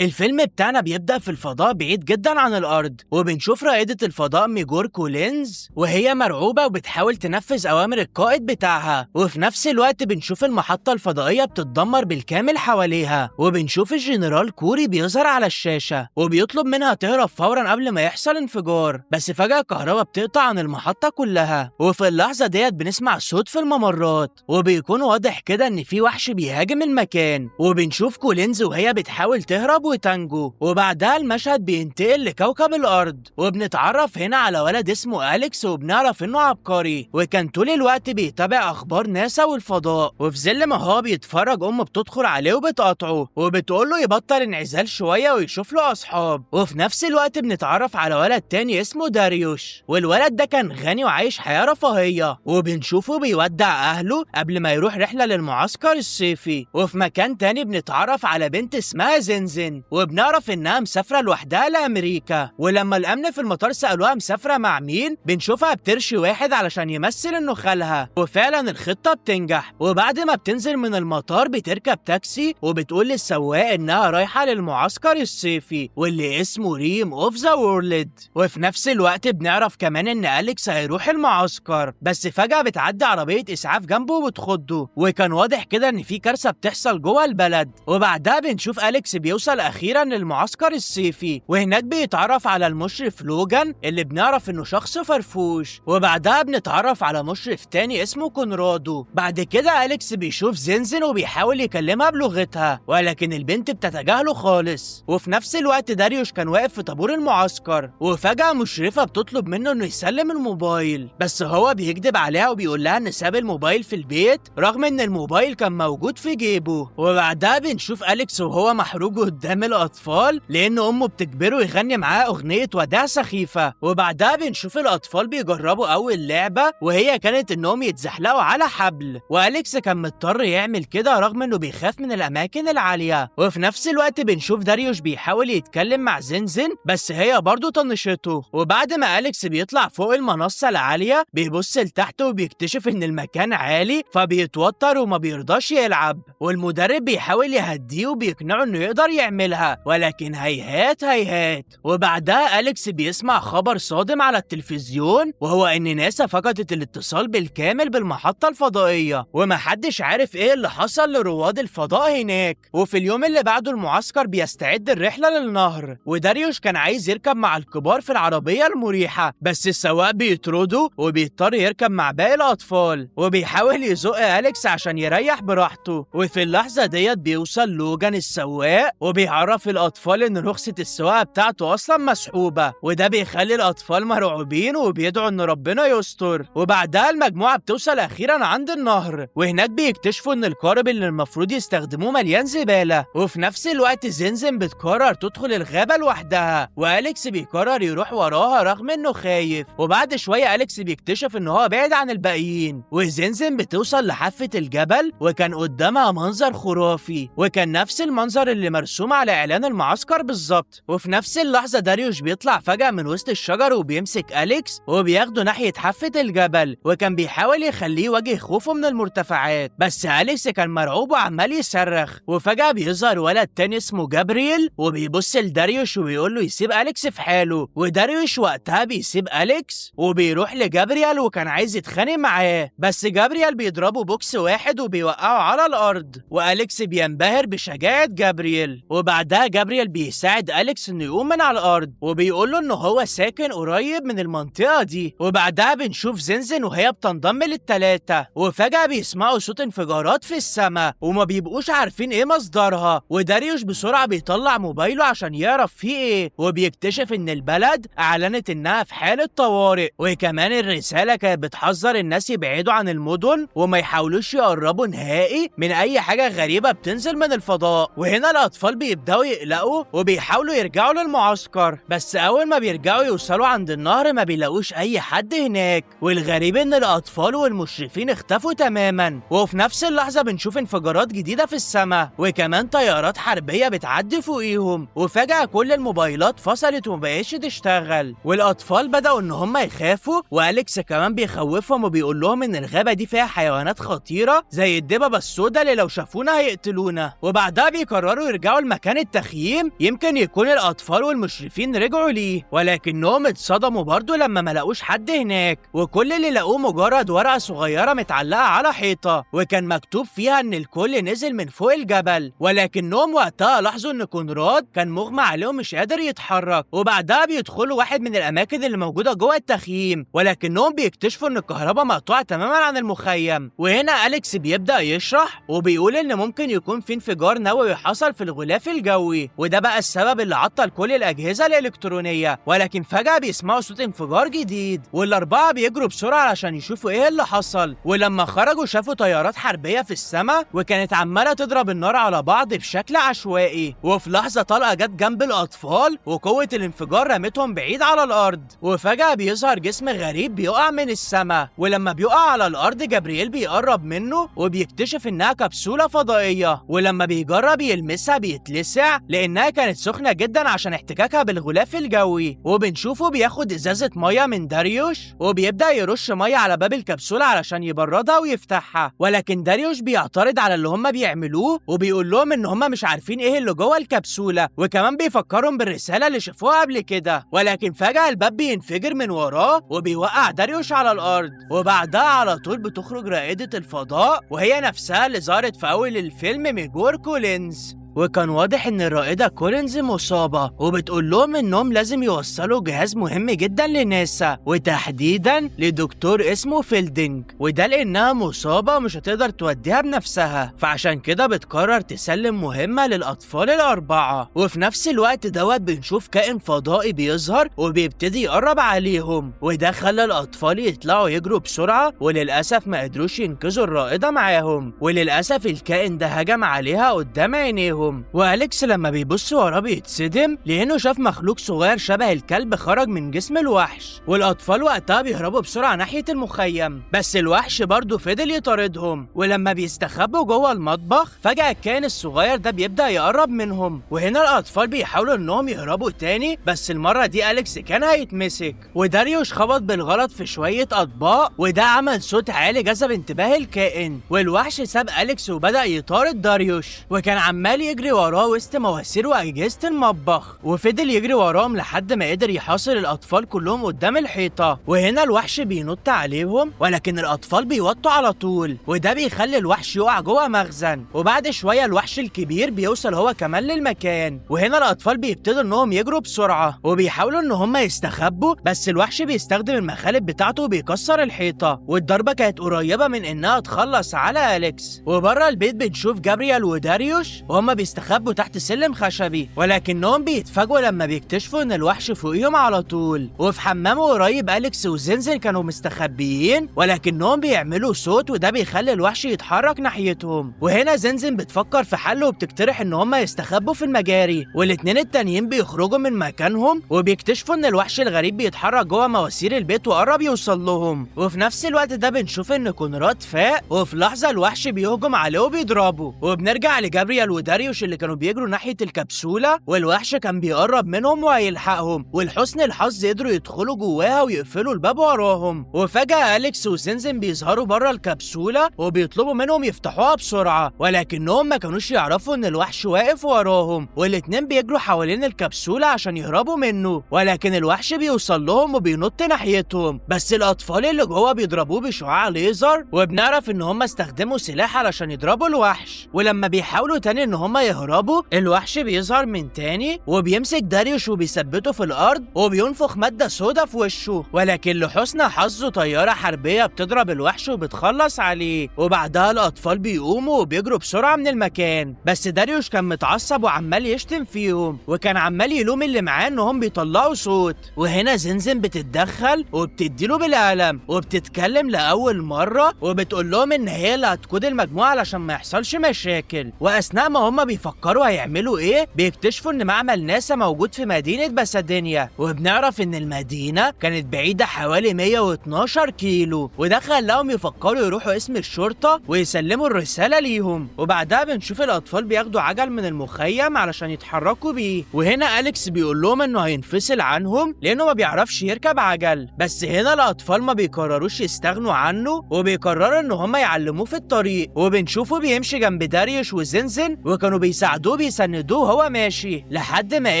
الفيلم بتاعنا بيبدأ في الفضاء بعيد جدا عن الأرض، وبنشوف رائدة الفضاء ميجور كولينز وهي مرعوبة وبتحاول تنفذ أوامر القائد بتاعها، وفي نفس الوقت بنشوف المحطة الفضائية بتتدمر بالكامل حواليها، وبنشوف الجنرال كوري بيظهر على الشاشة وبيطلب منها تهرب فورا قبل ما يحصل انفجار. بس فجأة الكهرباء بتقطع عن المحطة كلها، وفي اللحظة ديت بنسمع صوت في الممرات، وبيكون واضح كده إن في وحش بيهاجم المكان، وبنشوف كولينز وهي بتحاول تهرب وتانجو. وبعدها المشهد بينتقل لكوكب الأرض، وبنتعرف هنا على ولد اسمه أليكس، وبنعرف إنه عبقري وكان طول الوقت بيتابع أخبار ناسا والفضاء. وفي ظل ما هو بيتفرج أمه بتدخل عليه وبتقاطعه وبتقول له يبطل انعزال شوية ويشوف له أصحاب. وفي نفس الوقت بنتعرف على ولد تاني اسمه داريوش، والولد ده كان غني وعايش حياة رفاهية، وبنشوفه بيودع أهله قبل ما يروح رحلة للمعسكر الصيفي. وفي مكان تاني بنتعرف على بنت اسمها زنزن، وبنعرف انها مسافره لوحدها لامريكا، ولما الامن في المطار سالوها مسافره مع مين بنشوفها بترشي واحد علشان يمثل انه خالها، وفعلا الخطه بتنجح. وبعد ما بتنزل من المطار بتركب تاكسي وبتقول للسواق انها رايحه للمعسكر الصيفي واللي اسمه ريم اوف ذا وورلد. وفي نفس الوقت بنعرف كمان ان اليكس هيروح المعسكر، بس فجاه بتعدي عربيه اسعاف جنبه وبتخضه، وكان واضح كده ان في كارثه بتحصل جوه البلد. وبعدها بنشوف اليكس بيوصل اخيرا للمعسكر الصيفي، وهناك بيتعرف على المشرف لوجان اللي بنعرف انه شخص فرفوش. وبعدها بنتعرف على مشرف تاني اسمه كونرادو. بعد كده اليكس بيشوف زنزن وبيحاول يكلمها بلغتها، ولكن البنت بتتجاهله خالص. وفي نفس الوقت داريوش كان واقف في طابور المعسكر، وفجأة مشرفة بتطلب منه انه يسلم الموبايل، بس هو بيكذب عليها وبيقول لها ان ساب الموبايل في البيت رغم ان الموبايل كان موجود في جيبه. وبعدها بنشوف اليكس وهو محروق قدام الأطفال لأن أمه بتجبره يغني معاه أغنية وداع سخيفة. وبعدها بنشوف الأطفال بيجربوا أول لعبة، وهي كانت إنهم يتزحلقوا على حبل، وأليكس كان مضطر يعمل كده رغم إنه بيخاف من الأماكن العالية. وفي نفس الوقت بنشوف داريوش بيحاول يتكلم مع زنزن بس هي برضه طنشته. وبعد ما أليكس بيطلع فوق المنصة العالية بيبص لتحت وبيكتشف إن المكان عالي، فبيتوتر وما بيرضاش يلعب، والمدرب بيحاول يهديه وبيقنعه إنه يقدر يعملها، ولكن هيهات هيهات. وبعدها أليكس بيسمع خبر صادم على التلفزيون، وهو إن ناسا فقدت الاتصال بالكامل بالمحطة الفضائية، ومحدش عارف إيه اللي حصل لرواد الفضاء هناك. وفي اليوم اللي بعده المعسكر بيستعد الرحلة للنهر، وداريوش كان عايز يركب مع الكبار في العربية المريحة، بس السواق بيطرده وبيضطر يركب مع باقي الأطفال، وبيحاول يزق أليكس عشان يريح براحته. وفي اللحظة ديت بيوصل لوجان السواق وبيعرف الأطفال إن رخصة السواقة بتاعته أصلا مسحوبة، وده بيخلي الأطفال مرعوبين وبيدعوا إن ربنا يستر. وبعدها المجموعة بتوصل أخيرا عند النهر، وهناك بيكتشفوا إن القارب اللي المفروض يستخدموه مليان زبالة. وفي نفس الوقت زنزن بتقرر تدخل الغابة لوحدها، وأليكس بيقرر يروح وراها رغم إنه خايف. وبعد شوية أليكس بيكتشف إن هو بعيد عن الباقيين، وزنزن بتوصل لحافة الجبل وكان قدامها منظر خرافي، وكان نفس المنظر اللي مرسوم على إعلان المعسكر بالظبط. وفي نفس اللحظة داريوش بيطلع فجأة من وسط الشجر وبيمسك أليكس وبياخده ناحية حافة الجبل، وكان بيحاول يخليه يواجه خوفه من المرتفعات، بس أليكس كان مرعوب وعمال يصرخ. وفجأة بيظهر ولد تاني اسمه جابرييل وبيبص لداريوش وبيقول له يسيب أليكس في حاله، وداريوش وقتها بيسيب أليكس وبيروح لجابرييل وكان عايز يتخانق معاه، بس جابرييل بيضربه بوكس واحد وبيوقعه على الأرض، وأليكس بينبهر بشجاعة جابرييل. وبعدها جابرييل بيساعد أليكس إنه يقوم من على الأرض وبيقول له إنه هو ساكن قريب من المنطقة دي. وبعدها بنشوف زنزن وهي بتنضم للتلاتة، وفجأة بيسمعوا صوت انفجارات في السماء وما بيبقوش عارفين إيه مصدرها، وداريوش بسرعة بيطلع موبايله عشان يعرف فيه إيه، وبيكتشف إن البلد أعلنت إنها في حالة طوارئ، وكمان الرسالة كانت بتحذر الناس يبعدوا عن المدن وما يحاولوش يقربوا نهائي من أي حاجة غريبة بتنزل من الفضاء. وهنا الأطفال بيبدأوا يقلقوا وبيحاولوا يرجعوا للمعسكر، بس أول ما بيرجعوا يوصلوا عند النهر ما بيلاقوش أي حد هناك، والغريب إن الأطفال والمشرفين اختفوا تماما. وفي نفس اللحظة بنشوف انفجارات جديدة في السماء وكمان طيارات حربية بتعدي فوقيهم، وفجأة كل الموبايلات فصلت ومبقتش تشتغل، والأطفال بدأوا إن هم يخافوا، وأليكس كمان بيخوفهم وبيقول لهم إن الغابة دي فيها حيوانات خطيرة زي الدببة السوداء اللي لو شافونا هيقتلونا. وبعدها بيقرروا يرجعوا المكان مكان التخييم يمكن يكون الأطفال والمشرفين رجعوا ليه، ولكنهم اتصدموا برضه لما ما لقوش حد هناك، وكل اللي لقوه مجرد ورقة صغيرة متعلقة على حيطة وكان مكتوب فيها إن الكل نزل من فوق الجبل، ولكنهم وقتها لاحظوا إن كونراد كان مغمى عليه ومش قادر يتحرك. وبعدها بيدخلوا واحد من الأماكن اللي موجودة جوه التخييم، ولكنهم بيكتشفوا إن الكهرباء مقطوعة تماما عن المخيم. وهنا أليكس بيبدأ يشرح وبيقول إن ممكن يكون في انفجار نووي حصل في الغلاف الجوي، وده بقى السبب اللي عطل كل الأجهزة الإلكترونية. ولكن فجأة بيسمعوا صوت انفجار جديد، والأربعة بيجروا بسرعة علشان يشوفوا إيه اللي حصل. ولما خرجوا شافوا طيارات حربية في السماء وكانت عمالة تضرب النار على بعض بشكل عشوائي، وفي لحظة طلقة جت جنب الأطفال وقوة الانفجار رمتهم بعيد على الأرض. وفجأة بيظهر جسم غريب بيقع من السماء، ولما بيقع على الأرض جابرييل بيقرب منه وبيكتشف إنها كبسولة فضائية، ولما بيجرب يلمسها بيتلسع لأنها كانت سخنة جدا عشان احتكاكها بالغلاف الجوي. وبنشوفه بياخد إزازة مية من داريوش وبيبدأ يرش مية على باب الكبسولة علشان يبردها ويفتحها، ولكن داريوش بيعترض على اللي هم بيعملوه وبيقول لهم إن هم مش عارفين إيه اللي جوه الكبسولة، وكمان بيفكرهم بالرسالة اللي شافوها قبل كده. ولكن فجأة الباب بينفجر من وراه وبيوقع داريوش على الأرض، وبعدها على طول بتخرج رائدة الفضاء وهي نفسها اللي ظهرت في أول الفيلم ميجور كولينز. وكان واضح ان الرائدة كولينز مصابة وبتقول لهم انهم لازم يوصلوا جهاز مهم جدا لناسا، وتحديدا لدكتور اسمه فيلدينج، وده لانها مصابة ومش هتقدر توديها بنفسها، فعشان كده بتقرر تسلم مهمة للاطفال الاربعة. وفي نفس الوقت دوت بنشوف كائن فضائي بيظهر وبيبتدي يقرب عليهم، وده خلى الاطفال يطلعوا يجروا بسرعة، وللاسف ما قدروش ينقذوا الرائدة معاهم، وللاسف الكائن ده هجم عليها قدام عينيهم. وأليكس لما بيبص وراه بيتصدم لأنه شاف مخلوق صغير شبه الكلب خرج من جسم الوحش، والأطفال وقتها بيهربوا بسرعة ناحية المخيم، بس الوحش برضه فضل يطاردهم. ولما بيستخبوا جوه المطبخ فجأة الكائن الصغير ده بيبدأ يقرب منهم، وهنا الأطفال بيحاولوا إنهم يهربوا تاني، بس المرة دي أليكس كان هيتمسك، وداريوش خبط بالغلط في شوية أطباق وده عمل صوت عالي جذب انتباه الكائن، والوحش ساب أليكس وبدأ يطارد داريوش، وكان عمال يجري وراه وسط مواسير واجهزه المطبخ، وفضل يجري وراهم لحد ما قدر يحاصر الاطفال كلهم قدام الحيطه. وهنا الوحش بينط عليهم ولكن الاطفال بيوطوا على طول، وده بيخلي الوحش يقع جوه مخزن. وبعد شويه الوحش الكبير بيوصل هو كمان للمكان، وهنا الاطفال بيبتدوا انهم يجروا بسرعه وبيحاولوا ان هم يستخبوا، بس الوحش بيستخدم المخالب بتاعته وبيكسر الحيطه، والضربه كانت قريبه من انها تخلص على أليكس. وبره البيت بنشوف جابرييل وداريوش وهم بيستخبوا تحت سلم خشبي، ولكنهم بيتفاجئوا لما بيكتشفوا ان الوحش فوقيهم على طول. وفي حمام قريب أليكس وزنزن كانوا مستخبيين ولكنهم بيعملوا صوت وده بيخلي الوحش يتحرك ناحيتهم. وهنا زنزن بتفكر في حل وبتقترح ان هم يستخبوا في المجاري، والاتنين التانيين بيخرجوا من مكانهم وبيكتشفوا ان الوحش الغريب بيتحرك جوه مواسير البيت وقرب يوصل لهم. وفي نفس الوقت ده بنشوف ان كونراد فاق، وفي لحظه الوحش بيهجم عليه وبيضربه. وبنرجع لجابرييل وداريوش اللي كانوا بيجروا ناحية الكبسولة، والوحش كان بيقرب منهم وهيلحقهم، ولحسن الحظ قدروا يدخلوا جواها ويقفلوا الباب وراهم. وفجأة أليكس وزنزن بيظهروا بره الكبسولة وبيطلبوا منهم يفتحوها بسرعة، ولكنهم ما كانوش يعرفوا ان الوحش واقف وراهم، والاتنين بيجروا حوالين الكبسولة عشان يهربوا منه، ولكن الوحش بيوصل لهم وبينط ناحيتهم، بس الأطفال اللي جوه بيضربوه بشعاع ليزر، وبنعرف ان هم استخدموا سلاح علشان يضربوا الوحش. ولما بيحاولوا تاني ان هم يهربوا الوحش بيظهر من تاني وبيمسك داريوش وبيثبته في الارض وبينفخ ماده سودا في وشه، ولكن لحسن حظه طياره حربيه بتضرب الوحش وبتخلص عليه. وبعدها الاطفال بيقوموا وبيجروا بسرعه من المكان، بس داريوش كان متعصب وعمال يشتم فيهم، وكان عمال يلوم اللي معاه انهم بيطلعوا صوت. وهنا زنزن بتتدخل وبتديله بالقلم وبتتكلم لاول مره وبتقول لهم ان هي اللي هتقود المجموعه علشان ما يحصلش مشاكل. واثناء ما هم بيفكروا هيعملوا ايه بيكتشفوا ان معمل ناسا موجود في مدينة باسادينيا، وبنعرف ان المدينة كانت بعيدة حوالي 112 كيلو، وده خلاهم يفكروا يروحوا اسم الشرطة ويسلموا الرسالة ليهم. وبعدها بنشوف الاطفال بياخدوا عجل من المخيم علشان يتحركوا بيه، وهنا أليكس بيقول لهم انه هينفصل عنهم لانه ما بيعرفش يركب عجل، بس هنا الاطفال ما بيقرروش يستغنوا عنه وبيقرروا ان هم يعلموه في الطريق. وبنشوفه بيمشي جنب داريوش وزنزن وكانوا وكانوا بيساعدوه بيسندوه وهو ماشي لحد ما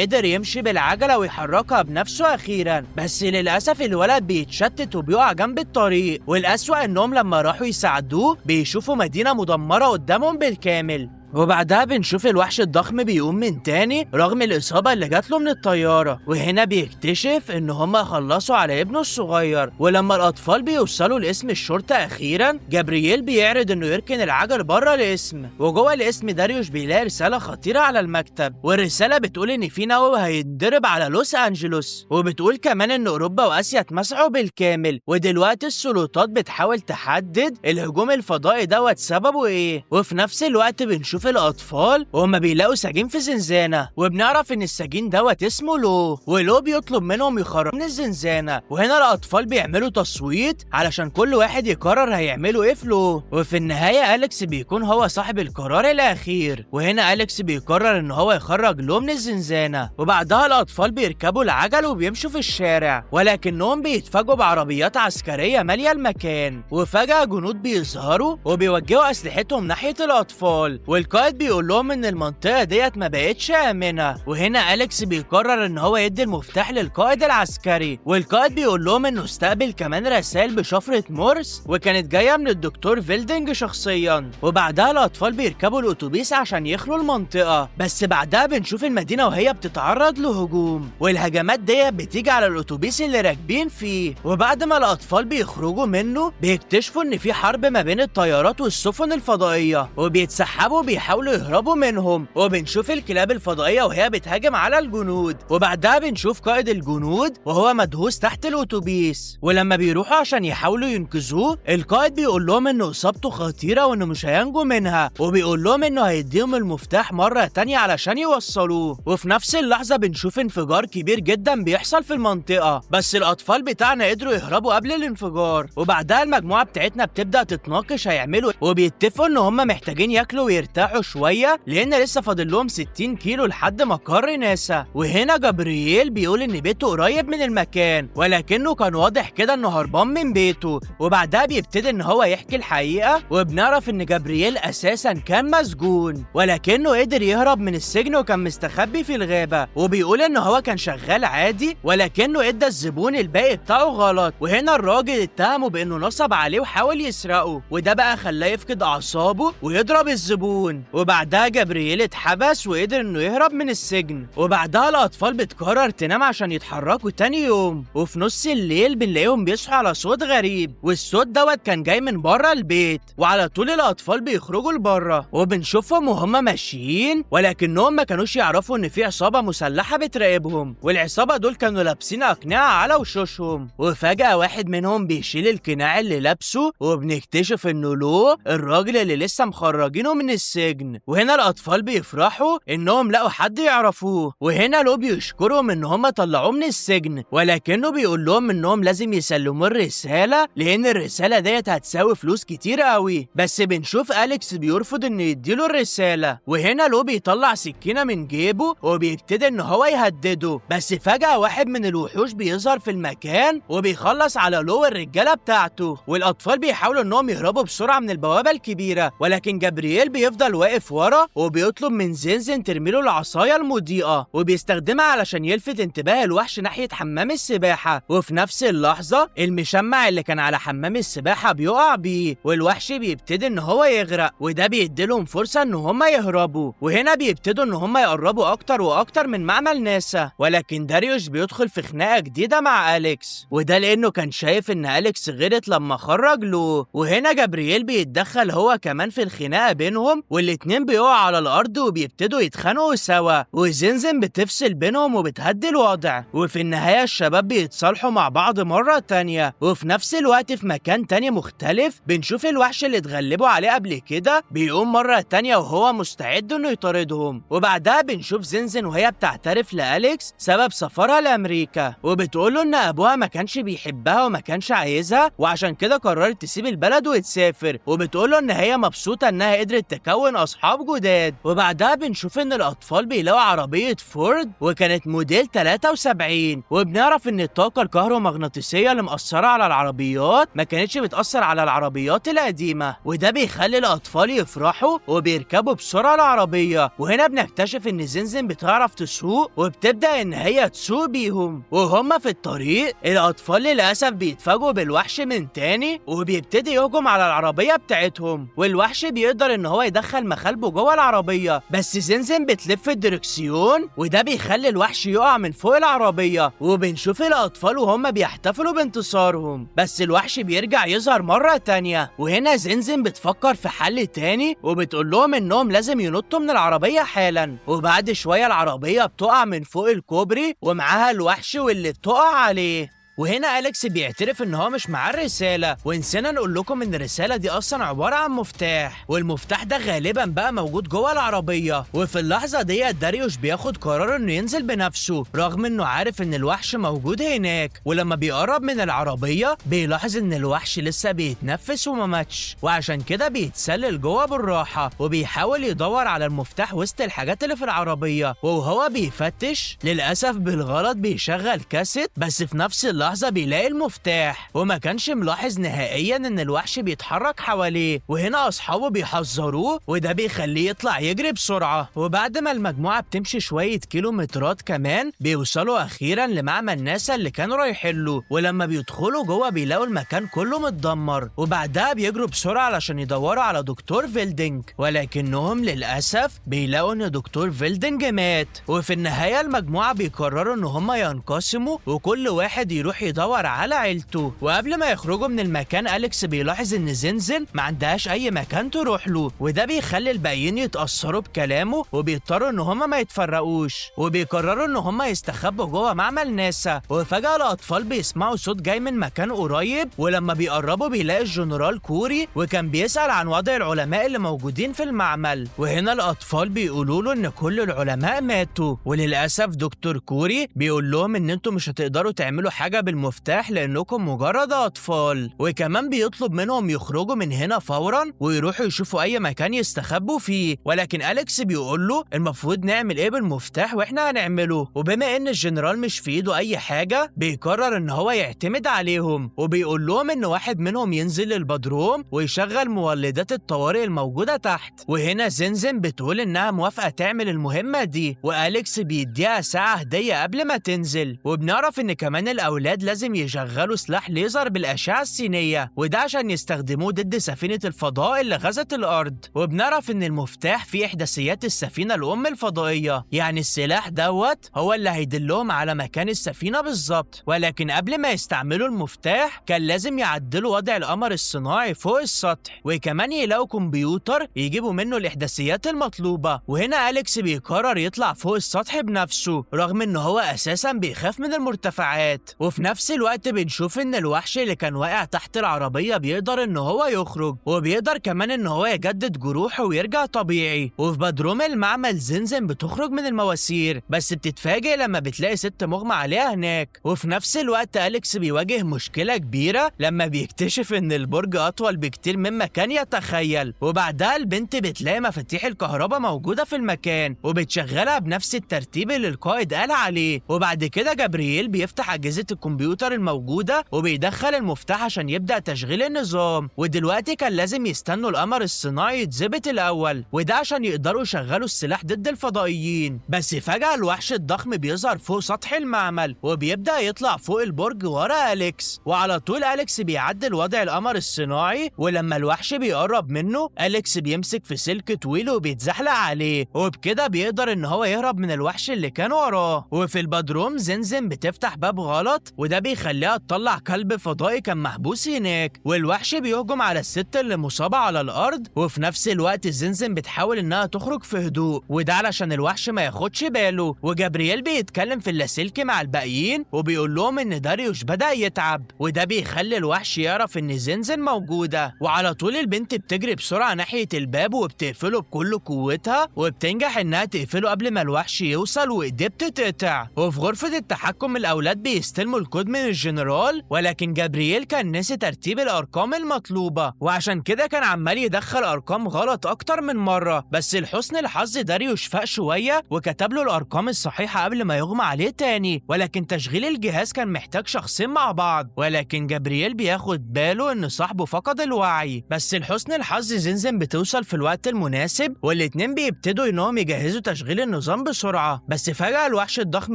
قدر يمشي بالعجلة ويحركها بنفسه أخيرا. بس للأسف الولد بيتشتت وبيقع جنب الطريق، والأسوأ إنهم لما راحوا يساعدوه بيشوفوا مدينة مدمرة قدامهم بالكامل. وبعدها بنشوف الوحش الضخم بيقوم من تاني رغم الإصابة اللي جاتله من الطيارة، وهنا بيكتشف إن هما خلصوا على ابنه الصغير. ولما الأطفال بيوصلوا لاسم الشرطة أخيرا، جابرييل بيعرض إنه يركن العجل بره الاسم، وجوه الاسم داريوش بيلاقي رسالة خطيرة على المكتب، والرسالة بتقول إن في نووي هيتضرب على لوس أنجلوس، وبتقول كمان إن أوروبا وآسيا اتمسحوا بالكامل، ودلوقتي السلطات بتحاول تحدد الهجوم الفضائي دوت سببه إيه. وفي نفس الوقت بنشوف الأطفال وهم بيلاقوا سجين في زنزانة، وبنعرف إن السجين دوت اسمه لو، ولو بيطلب منهم يخرجوا من الزنزانة. وهنا الأطفال بيعملوا تصويت علشان كل واحد يقرر هيعملوا إيه في لو، وفي النهاية أليكس بيكون هو صاحب القرار الأخير. وهنا أليكس بيقرر إن هو يخرج لو من الزنزانة، وبعدها الأطفال بيركبوا العجل وبيمشوا في الشارع، ولكنهم بيتفاجئوا بعربيات عسكرية مالية المكان، وفجأة جنود بيظهروا وبيوجهوا أسلحتهم ناحية الأطفال، والقائد بيقول لهم ان المنطقه ديت ما بقتش امنه. وهنا أليكس بيقرر ان هو يدي المفتاح للقائد العسكري، والقائد بيقول لهم انه استقبل كمان رسائل بشفره مورس وكانت جايه من الدكتور فيلدنج شخصيا. وبعدها الاطفال بيركبوا الاتوبيس عشان يخلوا المنطقه، بس بعدها بنشوف المدينه وهي بتتعرض لهجوم، والهجمات ديت بتيجي على الاتوبيس اللي راكبين فيه. وبعد ما الاطفال بيخرجوا منه بيكتشفوا ان في حرب ما بين الطيارات والسفن الفضائيه، وبيتسحبوا بيحاولوا يهربوا منهم، وبنشوف الكلاب الفضائية وهي بتهاجم على الجنود. وبعدها بنشوف قائد الجنود وهو مدهوس تحت الأتوبيس، ولما بيروحوا عشان يحاولوا ينقذوه القائد بيقول لهم انه اصابته خطيرة وانه مش هينجو منها، وبيقول لهم انه هيديهم المفتاح مرة تانية علشان يوصلوه. وفي نفس اللحظة بنشوف انفجار كبير جدا بيحصل في المنطقة، بس الأطفال بتاعنا قدروا يهربوا قبل الانفجار. وبعدها المجموعة بتاعتنا بتبدأ تتناقش هيعملوا وبيتفقوا ان هم محتاجين ياكلوا ويرتاحوا شوية لأن لسه فاضل لهم 60 كيلو لحد مقر ناسا. وهنا جابرييل بيقول إن بيته قريب من المكان، ولكنه كان واضح كده إنه هربان من بيته. وبعدها بيبتدي إن هو يحكي الحقيقة، وبنعرف إن جابرييل أساسا كان مسجون ولكنه قدر يهرب من السجن وكان مستخبي في الغابة. وبيقول إن هو كان شغال عادي ولكنه إدى الزبون الباقي بتاعه غلط، وهنا الراجل اتهمه بإنه نصب عليه وحاول يسرقه، وده بقى خلاه يفقد أعصابه ويضرب الزبون. وبعدها جابرييل اتحبس وقدر انه يهرب من السجن. وبعدها الاطفال بتقرر تنام عشان يتحركوا تاني يوم، وفي نص الليل بنلاقيهم بيصحوا على صوت غريب، والصوت دوت كان جاي من بره البيت، وعلى طول الاطفال بيخرجوا لبره وبنشوفهم وهم ماشيين، ولكنهم ما كانوش يعرفوا ان في عصابه مسلحه بتراقبهم، والعصابه دول كانوا لابسين اقنعه على وشوشهم. وفجاه واحد منهم بيشيل القناع اللي لابسه وبنكتشف انه لو الراجل اللي لسه مخرجينه من السجن. وهنا الأطفال بيفرحوا إنهم لقوا حد يعرفوه، وهنا لو بيشكرهم إن هم طلعوه من السجن، ولكنه بيقول لهم إنهم لازم يسلموا الرسالة لأن الرسالة ديت هتساوي فلوس كتير قوي. بس بنشوف أليكس بيرفض إنه يديله الرسالة، وهنا لو بيطلع سكينة من جيبه وبيبتدي إن هو يهدده، بس فجأة واحد من الوحوش بيظهر في المكان وبيخلص على لو والرجالة بتاعته، والأطفال بيحاولوا إنهم يهربوا بسرعة من البوابة الكبيرة، ولكن جابرييل بيفضل واقف ورا وبيطلب من زنزن ترميله العصاية المضيئة وبيستخدمها علشان يلفت انتباه الوحش ناحية حمام السباحة. وفي نفس اللحظة المشمع اللي كان على حمام السباحة بيقع بيه، والوحش بيبتدي ان هو يغرق، وده بيديلهم فرصة ان هم يهربوا. وهنا بيبتدوا ان هم يقربوا اكتر واكتر من معمل ناسا، ولكن داريوش بيدخل في خناقة جديدة مع أليكس، وده لانه كان شايف ان أليكس غلط لما خرج له. وهنا جابرييل بيتدخل هو كمان في الخناقة بينهم، والاتنين بيقعوا على الارض وبيبتدوا يتخانقوا سوا، وزنزن بتفصل بينهم وبتهدي الوضع. وفي النهاية الشباب بيتصالحوا مع بعض مرة تانية. وفي نفس الوقت في مكان تاني مختلف بنشوف الوحش اللي اتغلبوا عليه قبل كده بيقوم مرة تانية وهو مستعد انه يطاردهم. وبعدها بنشوف زنزن وهي بتعترف لأليكس سبب سفرها لأمريكا، وبتقوله ان ابوها ما كانش بيحبها وما كانش عايزها وعشان كده قررت تسيب البلد وتسافر، وبتقوله ان هي مبسوطة انها قدرت تكون أصحاب جداد. وبعدها بنشوف إن الأطفال بيلاقوا عربية فورد وكانت موديل 73، وبنعرف إن الطاقة الكهرومغناطيسية اللي مأثرة على العربيات ما كانتش بتأثر على العربيات القديمة، وده بيخلي الأطفال يفرحوا وبيركبوا بسرعة العربية. وهنا بنكتشف إن زنزن بتعرف تسوق وبتبدأ إن هي تسوق بيهم. وهم في الطريق الأطفال للأسف بيتفاجئوا بالوحش من تاني وبيبتدي يهجم على العربية بتاعتهم، والوحش بيقدر إن هو يدخل مخالبه جوه العربية، بس زنزن بتلف الدركسيون وده بيخلي الوحش يقع من فوق العربية. وبنشوف الأطفال وهم بيحتفلوا بانتصارهم، بس الوحش بيرجع يظهر مرة تانية. وهنا زنزن بتفكر في حل تاني وبتقول لهم إنهم لازم ينطوا من العربية حالا. وبعد شوية العربية بتقع من فوق الكوبري ومعاها الوحش واللي بتقع عليه. وهنا أليكس بيعترف إن هو مش معاه الرسالة، ونسينا نقول لكم إن الرسالة دي أصلا عبارة عن مفتاح، والمفتاح ده غالبا بقى موجود جوه العربية. وفي اللحظة دي داريوش بياخد قرار إنه ينزل بنفسه رغم إنه عارف إن الوحش موجود هناك. ولما بيقرب من العربية بيلاحظ إن الوحش لسه بيتنفس وما ماتش، وعشان كده بيتسلل جوه بالراحة وبيحاول يدور على المفتاح وسط الحاجات اللي في العربية. وهو بيفتش للأسف بالغلط بيشغل كاسيت، بس في نفس اللحظة بيلاقي المفتاح وما كانش ملاحظ نهائيا ان الوحش بيتحرك حواليه. وهنا اصحابه بيحذروه وده بيخليه يطلع يجري بسرعة. وبعد ما المجموعة بتمشي شوية كيلومترات كمان بيوصلوا اخيرا لمعمل ناسا اللي كانوا رايحين له، ولما بيدخلوا جوه بيلاقوا المكان كله متدمر. وبعدها بيجروا بسرعة علشان يدوروا على دكتور فيلدينج، ولكنهم للأسف بيلاقوا ان دكتور فيلدينج مات. وفي النهاية المجموعة بيقرروا ان هم ينقسموا وكل واحد يروح يدور على عيلته. وقبل ما يخرجوا من المكان أليكس بيلاحظ ان زنزن ما عندهاش اي مكان تروح له، وده بيخلي الباقيين يتأثروا بكلامه وبيضطروا ان هما ما يتفرقوش، وبيقرروا ان هما يستخبوا جوه معمل ناسا. وفجأة الاطفال بيسمعوا صوت جاي من مكان قريب، ولما بيقربوا بيلاقي الجنرال كوري وكان بيسأل عن وضع العلماء اللي موجودين في المعمل. وهنا الاطفال بيقولوا له ان كل العلماء ماتوا، وللاسف دكتور كوري بيقول لهم ان انتوا مش هتقدروا تعملوا حاجة بالمفتاح لانكم مجرد اطفال، وكمان بيطلب منهم يخرجوا من هنا فورا ويروحوا يشوفوا اي مكان يستخبوا فيه. ولكن أليكس بيقول له المفروض نعمل ايه بالمفتاح واحنا هنعمله، وبما ان الجنرال مش في ايده اي حاجة بيقرر ان هو يعتمد عليهم، وبيقول لهم ان واحد منهم ينزل البدروم ويشغل مولدات الطوارئ الموجودة تحت. وهنا زنزن بتقول انها موافقة تعمل المهمة دي، وأليكس بيديها ساعة هدية قبل ما تنزل. وبنعرف ان كمان الاولاد لازم يشغلوا سلاح ليزر بالاشعه السينيه، وده عشان يستخدموه ضد سفينه الفضاء اللي غزت الارض. وبنعرف ان المفتاح في احداثيات السفينه الام الفضائيه، يعني السلاح دوت هو اللي هيدلهم على مكان السفينه بالظبط. ولكن قبل ما يستعملوا المفتاح كان لازم يعدلوا وضع القمر الصناعي فوق السطح، وكمان يلاقوا كمبيوتر يجيبوا منه الاحداثيات المطلوبه. وهنا أليكس بيقرر يطلع فوق السطح بنفسه رغم ان هو اساسا بيخاف من المرتفعات. وفي نفس الوقت بنشوف ان الوحش اللي كان واقع تحت العربية بيقدر ان هو يخرج، وبيقدر كمان ان هو يجدد جروحه ويرجع طبيعي. وفي بدروم المعمل زنزن بتخرج من المواسير، بس بتتفاجئ لما بتلاقي ست مغمى عليها هناك. وفي نفس الوقت أليكس بيواجه مشكلة كبيرة لما بيكتشف ان البرج اطول بكتير مما كان يتخيل. وبعدها البنت بتلاقي مفاتيح الكهرباء موجودة في المكان وبتشغلها بنفس الترتيب اللي القائد قال عليه. وبعد كده جابرييل بيفتح أجهزة الكمبيوتر الموجودة وبيدخل المفتاح عشان يبدأ تشغيل النظام. ودلوقتي كان لازم يستنوا القمر الصناعي يتظبط الأول، وده عشان يقدروا يشغلوا السلاح ضد الفضائيين. بس فجأة الوحش الضخم بيظهر فوق سطح المعمل وبيبدأ يطلع فوق البرج ورا أليكس، وعلى طول أليكس بيعدل وضع القمر الصناعي. ولما الوحش بيقرب منه أليكس بيمسك في سلك طويل وبيتزحلق عليه، وبكده بيقدر ان هو يهرب من الوحش اللي كان وراه. وفي البدروم زنزن بتفتح باب غلط وده بيخليها تطلع كلب فضائي كان محبوس هناك، والوحش بيهجم على الست اللي مصابة على الأرض. وفي نفس الوقت زنزن بتحاول إنها تخرج في هدوء، وده علشان الوحش ما ياخدش باله. وجابرييل بيتكلم في اللاسلكي مع الباقيين وبيقول لهم إن داريوش بدأ يتعب، وده بيخلي الوحش يعرف إن زنزن موجودة. وعلى طول البنت بتجري بسرعة ناحية الباب وبتقفله بكل قوتها، وبتنجح إنها تقفله قبل ما الوحش يوصل وإيديه بتتقطع. وفي غرفة التحكم الأولاد بيستلموا الكود من الجنرال، ولكن جابرييل كان نسي ترتيب الأرقام المطلوبة، وعشان كده كان عمال يدخل أرقام غلط أكتر من مرة. بس لحسن الحظ داريوش فاق شوية وكتب له الأرقام الصحيحة قبل ما يغمى عليه تاني، ولكن تشغيل الجهاز كان محتاج شخصين مع بعض. ولكن جابرييل بياخد باله إن صاحبه فقد الوعي، بس لحسن الحظ زنزن بتوصل في الوقت المناسب، والاتنين بيبتدوا إنهم يجهزوا تشغيل النظام بسرعة. بس فجأة الوحش الضخم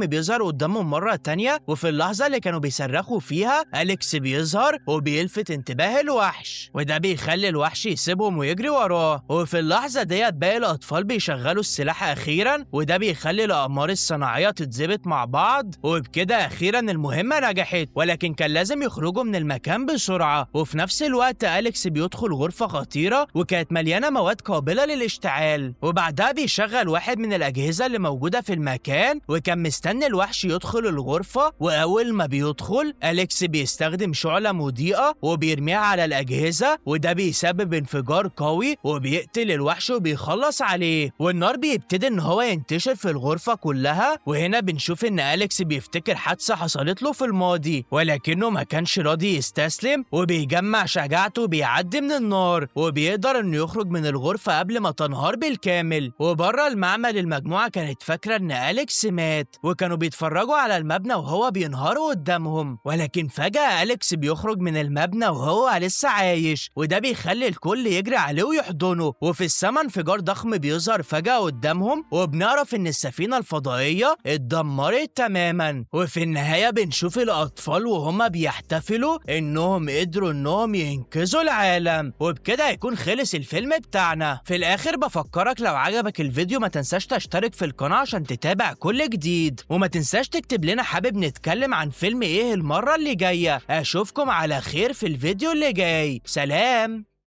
بيظهر قدامهم مرة تانية، وفي اللحظة اللي كانوا بيصرخوا فيها أليكس بيظهر وبيلفت انتباه الوحش، وده بيخلي الوحش يسيبهم ويجري وراه. وفي اللحظة ديت باقي الأطفال بيشغلوا السلاح أخيرا، وده بيخلي الأقمار الصناعية تتظبط مع بعض، وبكده أخيرا المهمة نجحت. ولكن كان لازم يخرجوا من المكان بسرعة. وفي نفس الوقت أليكس بيدخل غرفة خطيرة وكانت مليانة مواد قابلة للاشتعال، وبعدها بيشغل واحد من الأجهزة اللي موجودة في المكان، وكان مستني الوحش يدخل الغرفة. وأول ما بيدخل أليكس بيستخدم شعلة مضيئة وبيرميها على الأجهزة، وده بيسبب انفجار قوي وبيقتل الوحش وبيخلص عليه، والنار بيبتدي ان هو ينتشر في الغرفة كلها. وهنا بنشوف ان أليكس بيفتكر حادثة حصلت له في الماضي، ولكنه ما كانش راضي يستسلم، وبيجمع شجاعته وبيعدي من النار، وبيقدر انه يخرج من الغرفة قبل ما تنهار بالكامل. وبره المعمل المجموعة كانت فاكرة ان أليكس مات، وكانوا بيتفرجوا على المبنى وهو بينهار قدامهم. ولكن فجأة أليكس بيخرج من المبنى وهو لسه عايش، وده بيخلي الكل يجري عليه ويحضنه. وفي السما انفجار ضخم بيظهر فجأة قدامهم، وبنعرف ان السفينة الفضائية اتدمرت تماما. وفي النهاية بنشوف الأطفال وهما بيحتفلوا انهم قدروا انهم ينقذوا العالم. وبكده هيكون خلص الفيلم بتاعنا. في الآخر بفكرك لو عجبك الفيديو ما تنساش تشترك في القناة عشان تتابع كل جديد، وما تنساش تكتب لنا حابب نتكلم عن فيلم ايه المرة اللي جاية. اشوفكم على خير في الفيديو اللي جاي. سلام.